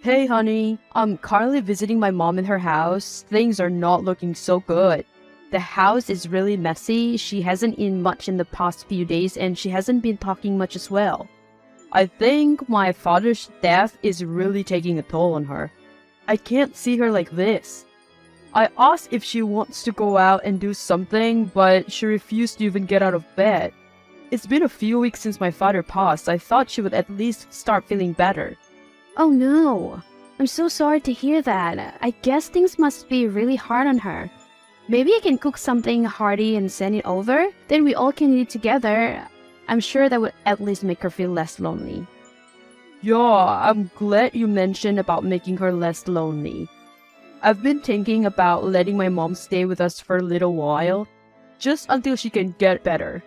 Hey honey, I'm currently visiting my mom in her house. Things are not looking so good. The house is really messy. She hasn't eaten much in the past few days and she hasn't been talking much as well. I think my father's death is really taking a toll on her. I can't see her like this. I asked if she wants to go out and do something, but she refused to even get out of bed. It's been a few weeks since my father passed. I thought she would at least start feeling better. Oh no, I'm so sorry to hear that. I guess things must be really hard on her. Maybe I can cook something hearty and send it over, then we all can eat together. I'm sure that would at least make her feel less lonely. Yeah, I'm glad you mentioned about making her less lonely. I've been thinking about letting my mom stay with us for a little while, just until she can get better.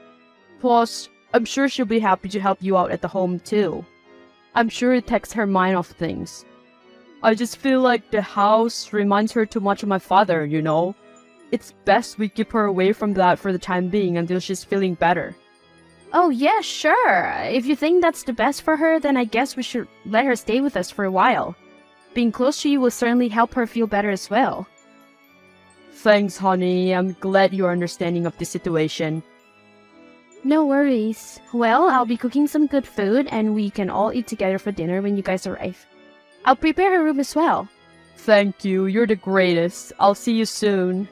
Plus, I'm sure she'll be happy to help you out at the home too. I'm sure it takes her mind off things. I just feel like the house reminds her too much of my father, you know? It's best we keep her away from that for the time being until she's feeling better. Oh yeah, sure. If you think that's the best for her, then I guess we should let her stay with us for a while. Being close to you will certainly help her feel better as well. Thanks, honey. I'm glad you're understanding of the situation. No worries. Well, I'll be cooking some good food and we can all eat together for dinner when you guys arrive. I'll prepare her room as well. Thank you. You're the greatest. I'll see you soon.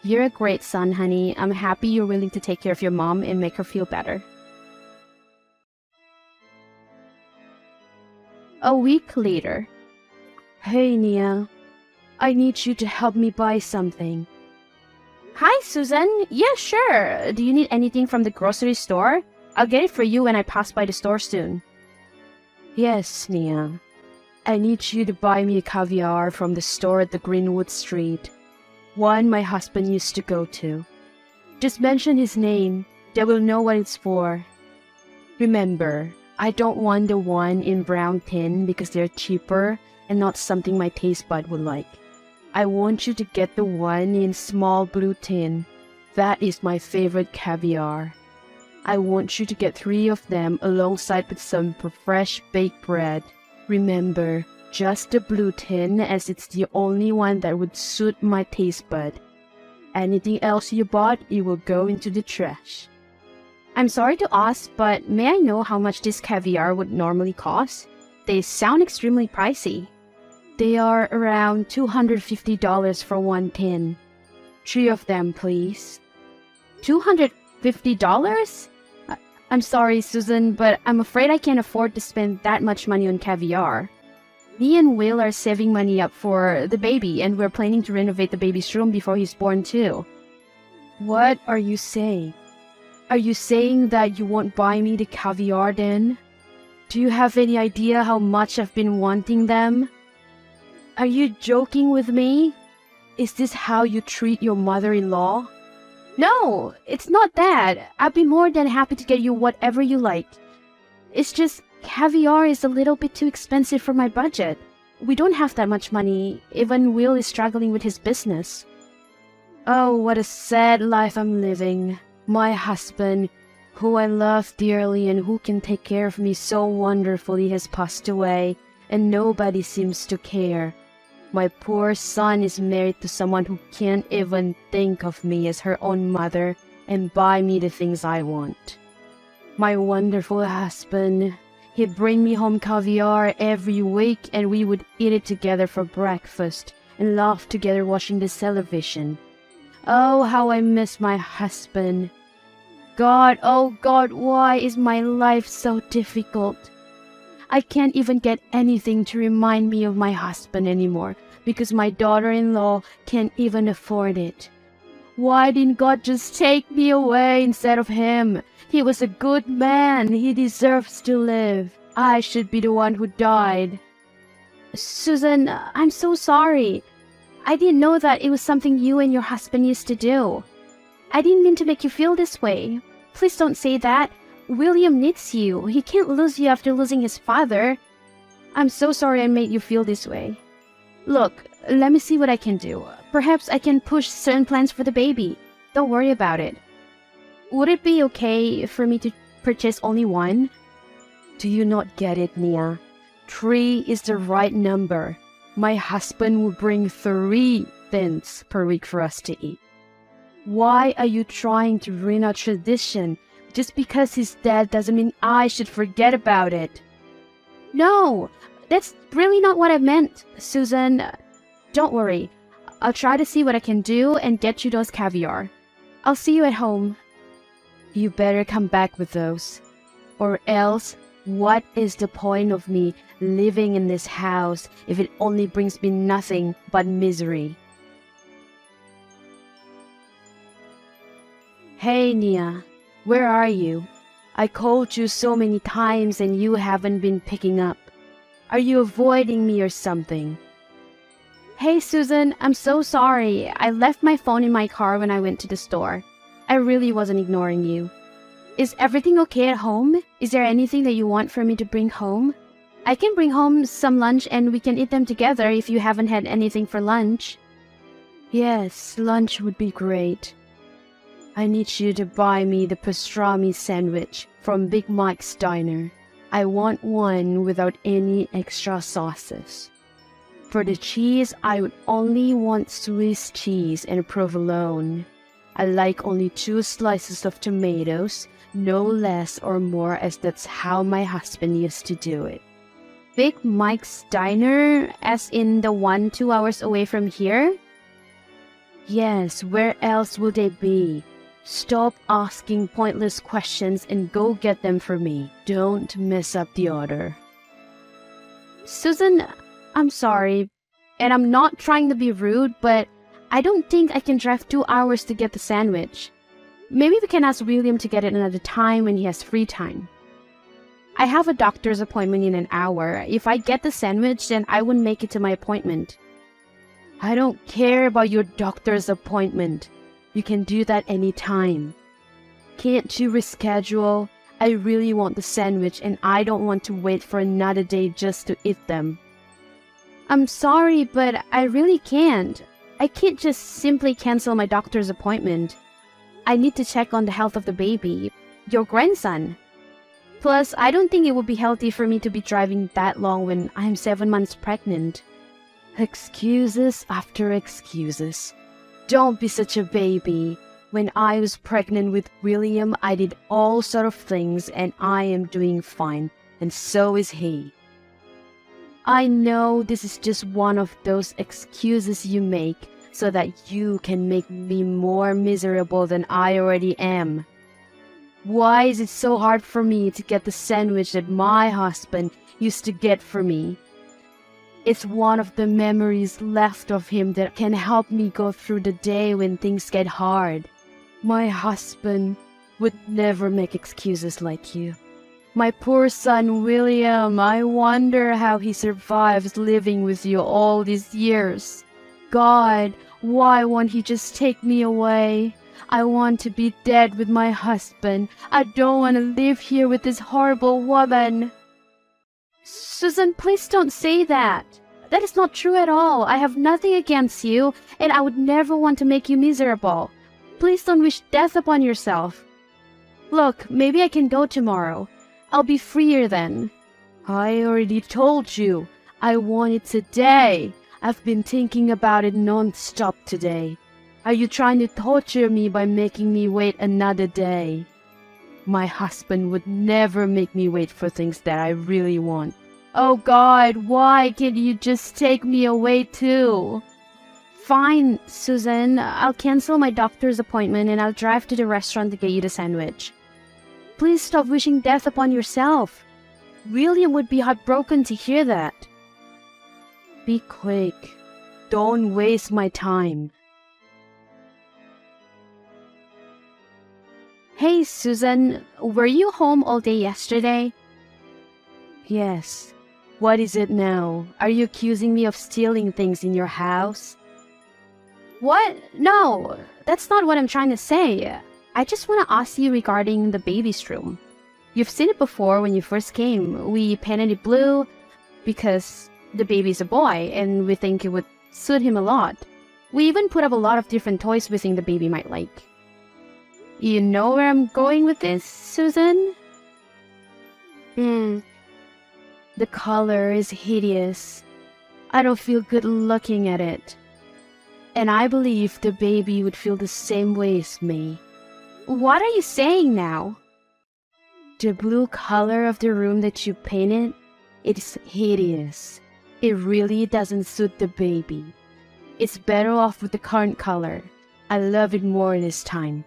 You're a great son, honey. I'm happy you're willing to take care of your mom and make her feel better. A week later. Hey, Nia. I need you to help me buy something. Hi, Susan. Yeah, sure. Do you need anything from the grocery store? I'll get it for you when I pass by the store soon. Yes, Nia. I need you to buy me a caviar from the store at the Greenwood Street. One my husband used to go to. Just mention his name. They will know what it's for. Remember, I don't want the one in brown tin because they're cheaper and not something my taste bud would like. I want you to get the one in small blue tin. That is my favorite caviar. I want you to get 3 of them alongside with some fresh baked bread. Remember, just the blue tin as it's the only one that would suit my taste bud. Anything else you bought, it will go into the trash. I'm sorry to ask, but may I know how much this caviar would normally cost? They sound extremely pricey. They are around $250 for one tin. 3 of them, please. $250? I'm sorry, Susan, but I'm afraid I can't afford to spend that much money on caviar. Me and Will are saving money up for the baby, and we're planning to renovate the baby's room before he's born too. What are you saying? Are you saying that you won't buy me the caviar then? Do you have any idea how much I've been wanting them? Are you joking with me? Is this how you treat your mother-in-law? No, it's not that. I'd be more than happy to get you whatever you like. It's just caviar is a little bit too expensive for my budget. We don't have that much money. Even Will is struggling with his business. Oh, what a sad life I'm living. My husband, who I love dearly and who can take care of me so wonderfully, has passed away, and nobody seems to care. My poor son is married to someone who can't even think of me as her own mother and buy me the things I want. My wonderful husband, he'd bring me home caviar every week and we would eat it together for breakfast and laugh together watching the television. Oh, how I miss my husband. God, oh God, why is my life so difficult? I can't even get anything to remind me of my husband anymore because my daughter-in-law can't even afford it. Why didn't God just take me away instead of him? He was a good man. He deserves to live. I should be the one who died. Susan, I'm so sorry. I didn't know that it was something you and your husband used to do. I didn't mean to make you feel this way. Please don't say that. William needs you. He can't lose you after losing his father. I'm so sorry I made you feel this way. Look, let me see what I can do. Perhaps I can push certain plans for the baby. Don't worry about it. Would it be okay for me to purchase only one? Do you not get it, Nia? 3 is the right number. My husband will bring 3 things per week for us to eat. Why are you trying to ruin our tradition? Just because he's dead doesn't mean I should forget about it. No, that's really not what I meant, Susan. Don't worry. I'll try to see what I can do and get you those caviar. I'll see you at home. You better come back with those. Or else, what is the point of me living in this house if it only brings me nothing but misery? Hey, Nia. Where are you? I called you so many times and you haven't been picking up. Are you avoiding me or something? Hey, Susan, I'm so sorry. I left my phone in my car when I went to the store. I really wasn't ignoring you. Is everything okay at home? Is there anything that you want for me to bring home? I can bring home some lunch and we can eat them together if you haven't had anything for lunch. Yes, lunch would be great. I need you to buy me the pastrami sandwich from Big Mike's Diner. I want one without any extra sauces. For the cheese, I would only want Swiss cheese and provolone. I like only 2 slices of tomatoes, no less or more, as that's how my husband used to do it. Big Mike's Diner, as in the one 2 hours away from here? Yes, where else would they be? Stop asking pointless questions and go get them for me. Don't mess up the order. Susan, I'm sorry, and I'm not trying to be rude, but I don't think I can drive 2 hours to get the sandwich. Maybe we can ask William to get it another time when he has free time. I have a doctor's appointment in an hour. If I get the sandwich, then I wouldn't make it to my appointment. I don't care about your doctor's appointment. You can do that anytime. Can't you reschedule? I really want the sandwich and I don't want to wait for another day just to eat them. I'm sorry, but I really can't. I can't just simply cancel my doctor's appointment. I need to check on the health of the baby, your grandson. Plus, I don't think it would be healthy for me to be driving that long when I'm 7 months pregnant. Excuses after excuses. Don't be such a baby. When I was pregnant with William, I did all sort of things and I am doing fine, and so is he. I know this is just one of those excuses you make so that you can make me more miserable than I already am. Why is it so hard for me to get the sandwich that my husband used to get for me? It's one of the memories left of him that can help me go through the day when things get hard. My husband would never make excuses like you. My poor son William, I wonder how he survives living with you all these years. God, why won't he just take me away? I want to be dead with my husband. I don't want to live here with this horrible woman. Susan, please don't say that. That is not true at all. I have nothing against you, and I would never want to make you miserable. Please don't wish death upon yourself. Look, maybe I can go tomorrow. I'll be freer then. I already told you. I want it today. I've been thinking about it non-stop today. Are you trying to torture me by making me wait another day? My husband would never make me wait for things that I really want. Oh God, why can't you just take me away too? Fine, Susan. I'll cancel my doctor's appointment and I'll drive to the restaurant to get you the sandwich. Please stop wishing death upon yourself. William would be heartbroken to hear that. Be quick. Don't waste my time. Hey, Susan. Were you home all day yesterday? Yes. What is it now? Are you accusing me of stealing things in your house? What? No, that's not what I'm trying to say. I just want to ask you regarding the baby's room. You've seen it before when you first came. We painted it blue because the baby's a boy and we think it would suit him a lot. We even put up a lot of different toys we think the baby might like. You know where I'm going with this, Susan? The color is hideous. I don't feel good looking at it. And I believe the baby would feel the same way as me. What are you saying now? The blue color of the room that you painted, it's hideous. It really doesn't suit the baby. It's better off with the current color. I love it more this time.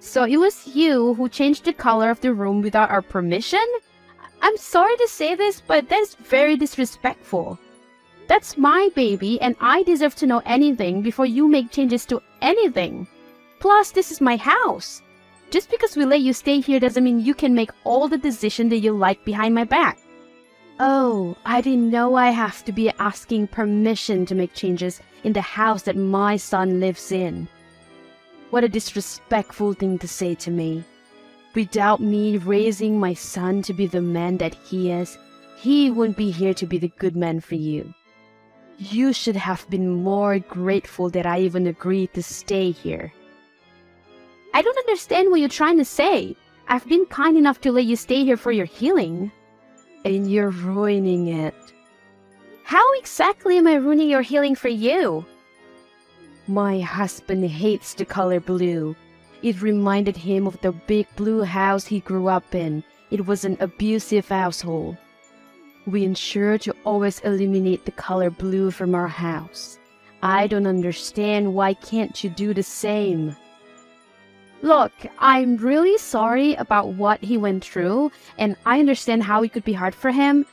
So it was you who changed the color of the room without our permission? I'm sorry to say this, but that's very disrespectful. That's my baby, and I deserve to know anything before you make changes to anything. Plus, this is my house. Just because we let you stay here doesn't mean you can make all the decisions that you like behind my back. Oh, I didn't know I have to be asking permission to make changes in the house that my son lives in. What a disrespectful thing to say to me. Without me raising my son to be the man that he is, he wouldn't be here to be the good man for you. You should have been more grateful that I even agreed to stay here. I don't understand what you're trying to say. I've been kind enough to let you stay here for your healing. And you're ruining it. How exactly am I ruining your healing for you? My husband hates the color blue. It reminded him of the big blue house he grew up in. It was an abusive household. We ensure to always eliminate the color blue from our house. I don't understand why can't you do the same? Look, I'm really sorry about what he went through, and I understand how it could be hard for him,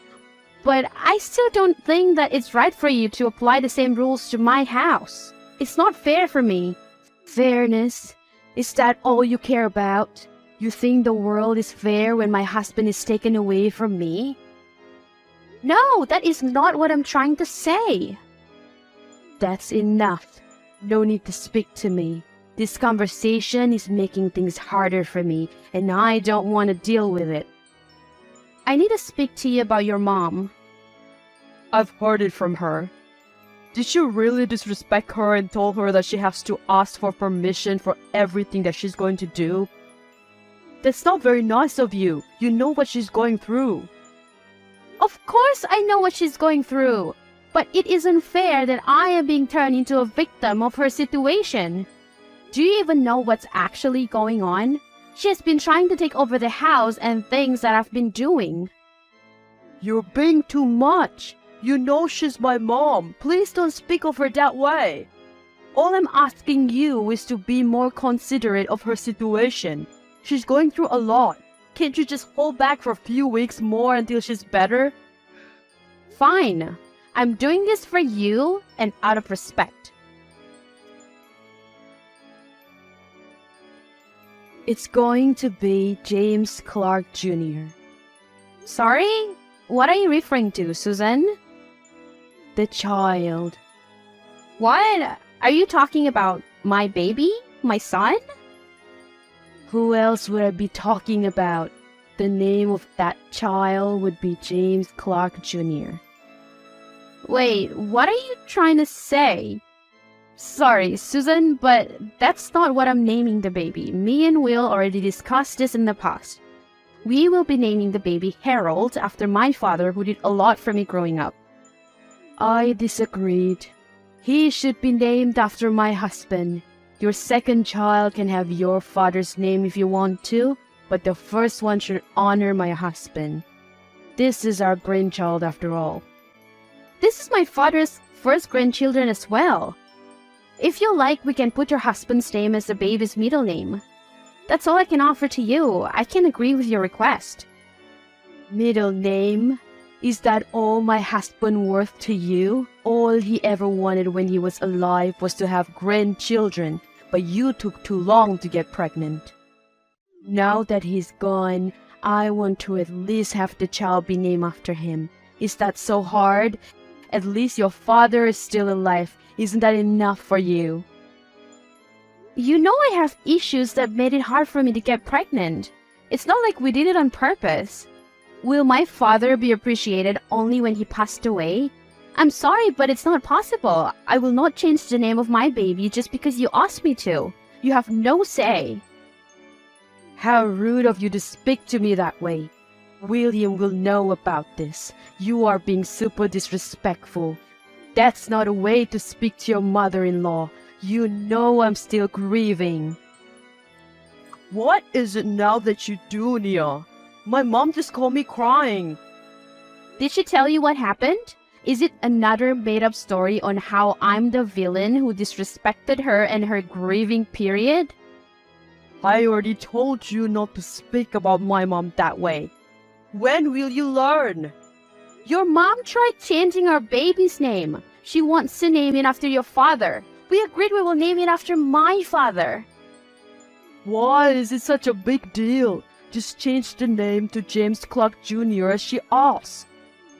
but I still don't think that it's right for you to apply the same rules to my house. It's not fair for me. Fairness? Is that all you care about? You think the world is fair when my husband is taken away from me? No, that is not what I'm trying to say. That's enough. No need to speak to me. This conversation is making things harder for me, and I don't want to deal with it. I need to speak to you about your mom. I've heard it from her. Did you really disrespect her and told her that she has to ask for permission for everything that she's going to do? That's not very nice of you. You know what she's going through. Of course I know what she's going through, but it isn't fair that I am being turned into a victim of her situation. Do you even know what's actually going on? She has been trying to take over the house and things that I've been doing. You're being too much. You know she's my mom. Please don't speak of her that way. All I'm asking you is to be more considerate of her situation. She's going through a lot. Can't you just hold back for a few weeks more until she's better? Fine. I'm doing this for you and out of respect. It's going to be James Clark Jr. Sorry? What are you referring to, Susan? The child. What? Are you talking about my baby? My son? Who else would I be talking about? The name of that child would be James Clark Jr. Wait, what are you trying to say? Sorry, Susan, but that's not what I'm naming the baby. Me and Will already discussed this in the past. We will be naming the baby Harold after my father, who did a lot for me growing up. I disagreed. He should be named after my husband. Your second child can have your father's name if you want to, but the first one should honor my husband. This is our grandchild after all. This is my father's first grandchildren as well. If you like, we can put your husband's name as the baby's middle name. That's all I can offer to you. I can agree with your request. Middle name? Is that all my husband worth to you? All he ever wanted when he was alive was to have grandchildren, but you took too long to get pregnant. Now that he's gone, I want to at least have the child be named after him. Is that so hard? At least your father is still alive. Isn't that enough for you? You know I have issues that made it hard for me to get pregnant. It's not like we did it on purpose. Will my father be appreciated only when he passed away? I'm sorry, but it's not possible. I will not change the name of my baby just because you asked me to. You have no say. How rude of you to speak to me that way. William will know about this. You are being super disrespectful. That's not a way to speak to your mother-in-law. You know I'm still grieving. What is it now that you do, Nia? My mom just called me crying. Did she tell you what happened? Is it another made-up story on how I'm the villain who disrespected her and her grieving period? I already told you not to speak about my mom that way. When will you learn? Your mom tried changing our baby's name. She wants to name it after your father. We agreed we will name it after my father. Why is it such a big deal? Just change the name to James Clark Jr. as she asks.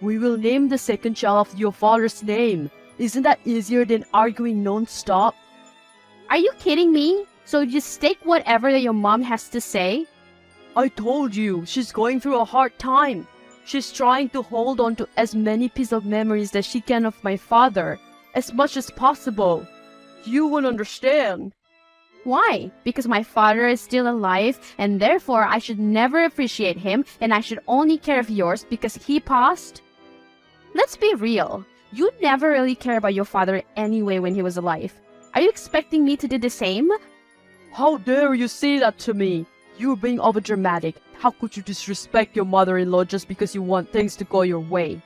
We will name the second child after your father's name. Isn't that easier than arguing non-stop? Are you kidding me? So just take whatever your mom has to say? I told you, she's going through a hard time. She's trying to hold on to as many pieces of memories that she can of my father, as much as possible. You won't understand. Why? Because my father is still alive, and therefore I should never appreciate him, and I should only care of yours because he passed? Let's be real. You never really cared about your father anyway when he was alive. Are you expecting me to do the same? How dare you say that to me? You're being overdramatic. How could you disrespect your mother-in-law just because you want things to go your way?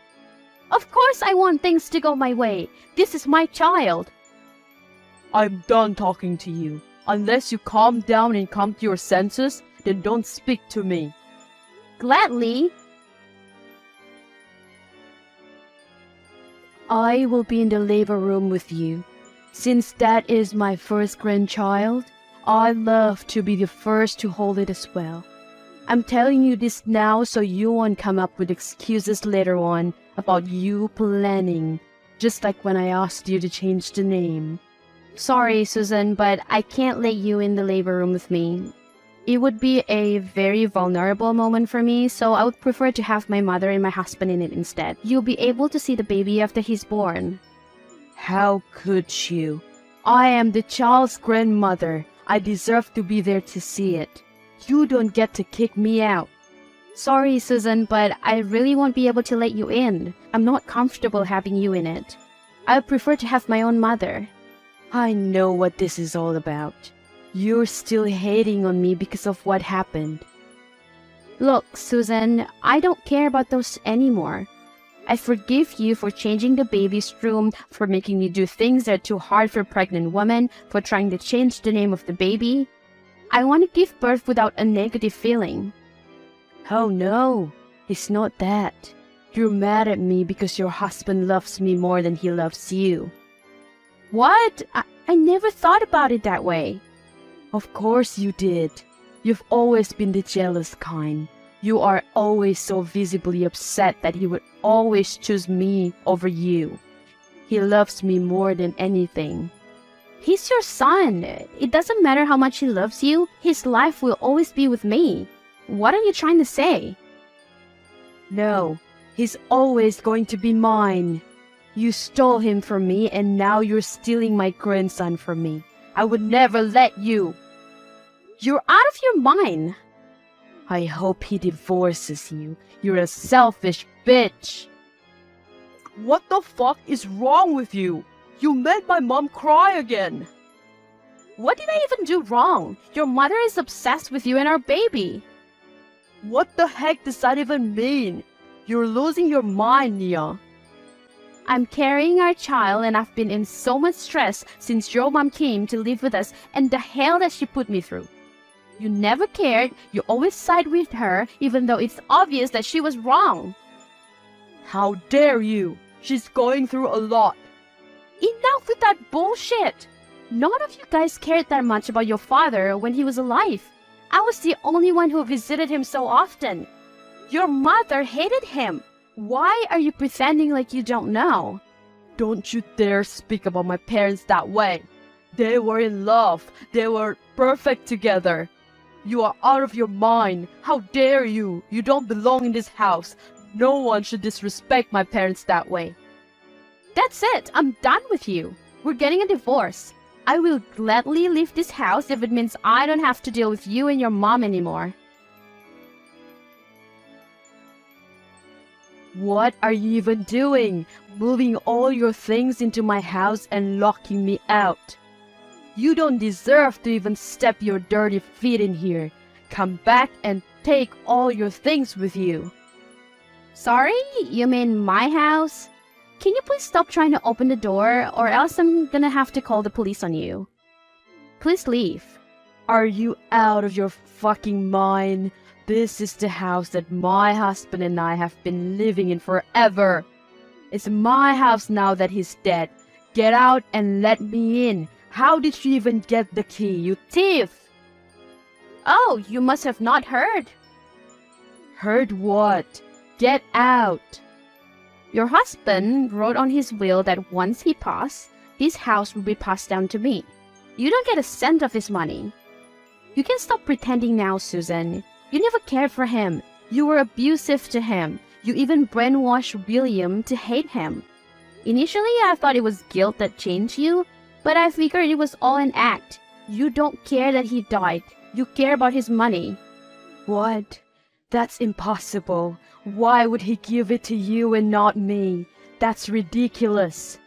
Of course I want things to go my way. This is my child. I'm done talking to you. Unless you calm down and come to your senses, then don't speak to me. Gladly. I will be in the labor room with you. Since that is my first grandchild, I love to be the first to hold it as well. I'm telling you this now so you won't come up with excuses later on about you planning, just like when I asked you to change the name. Sorry, Susan, but I can't let you in the labor room with me. It would be a very vulnerable moment for me, so I would prefer to have my mother and my husband in it instead. You'll be able to see the baby after he's born. How could you? I am the child's grandmother. I deserve to be there to see it. You don't get to kick me out. Sorry, Susan, but I really won't be able to let you in. I'm not comfortable having you in it. I prefer to have my own mother. I know what this is all about. You're still hating on me because of what happened. Look, Susan, I don't care about those anymore. I forgive you for changing the baby's room, for making me do things that are too hard for a pregnant woman, for trying to change the name of the baby. I want to give birth without a negative feeling. Oh no, it's not that. You're mad at me because your husband loves me more than he loves you. What? I never thought about it that way. Of course you did. You've always been the jealous kind. You are always so visibly upset that he would always choose me over you. He loves me more than anything. He's your son. It doesn't matter how much he loves you. His life will always be with me. What are you trying to say? No, he's always going to be mine. You stole him from me and now you're stealing my grandson from me. I would never let you. You're out of your mind. I hope he divorces you. You're a selfish bitch. What the fuck is wrong with you? You made my mom cry again. What did I even do wrong? Your mother is obsessed with you and our baby. What the heck does that even mean? You're losing your mind, Nia. I'm carrying our child and I've been in so much stress since your mom came to live with us and the hell that she put me through. You never cared, you always side with her even though it's obvious that she was wrong. How dare you? She's going through a lot. Enough with that bullshit! None of you guys cared that much about your father when he was alive. I was the only one who visited him so often. Your mother hated him. Why are you pretending like you don't know? Don't you dare speak about my parents that way. They were in love. They were perfect together. You are out of your mind. How dare you? You don't belong in this house. No one should disrespect my parents that way. That's it. I'm done with you. We're getting a divorce. I will gladly leave this house if it means I don't have to deal with you and your mom anymore. What are you even doing? Moving all your things into my house and locking me out. You don't deserve to even step your dirty feet in here. Come back and take all your things with you. Sorry? You mean my house? Can you please stop trying to open the door, or else I'm gonna have to call the police on you. Please leave. Are you out of your fucking mind? This is the house that my husband and I have been living in forever. It's my house now that he's dead. Get out and let me in. How did you even get the key, you thief? Oh, you must have not heard. Heard what? Get out. Your husband wrote on his will that once he passed, this house will be passed down to me. You don't get a cent of his money. You can stop pretending now, Susan. You never cared for him. You were abusive to him. You even brainwashed William to hate him. Initially, I thought it was guilt that changed you, but I figured it was all an act. You don't care that he died. You care about his money. What? That's impossible. Why would he give it to you and not me? That's ridiculous.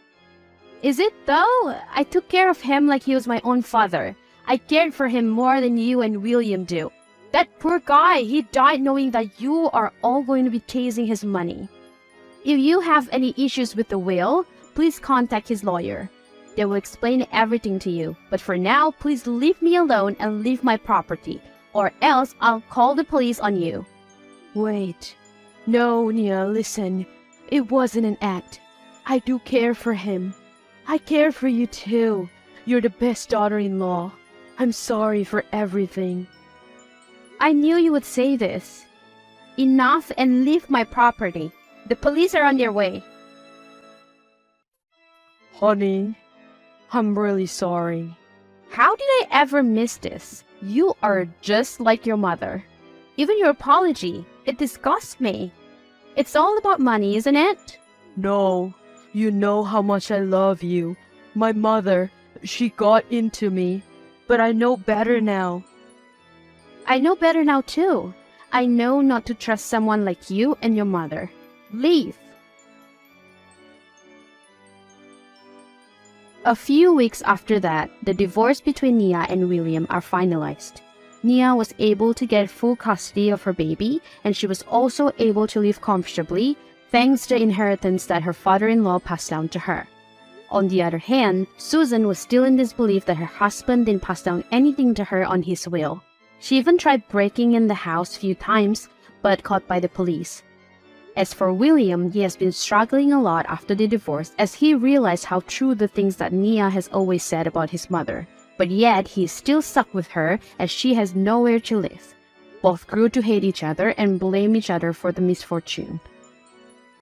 Is it though? I took care of him like he was my own father. I cared for him more than you and William do. That poor guy, he died knowing that you are all going to be chasing his money. If you have any issues with the will, please contact his lawyer. They will explain everything to you. But for now, please leave me alone and leave my property, or else I'll call the police on you. Wait. No, Nia, listen. It wasn't an act. I do care for him. I care for you too. You're the best daughter-in-law. I'm sorry for everything. I knew you would say this. Enough and leave my property. The police are on their way. Honey, I'm really sorry. How did I ever miss this? You are just like your mother. Even your apology, it disgusts me. It's all about money, isn't it? No, you know how much I love you. My mother, she got into me, but I know better now. I know better now too. I know not to trust someone like you and your mother. Leave. A few weeks after that, the divorce between Nia and William are finalized. Nia was able to get full custody of her baby, and she was also able to live comfortably thanks to the inheritance that her father-in-law passed down to her. On the other hand, Susan was still in disbelief that her husband didn't pass down anything to her on his will. She even tried breaking in the house a few times, but caught by the police. As for William, he has been struggling a lot after the divorce as he realized how true the things that Nia has always said about his mother. But yet, he is still stuck with her as she has nowhere to live. Both grew to hate each other and blame each other for the misfortune.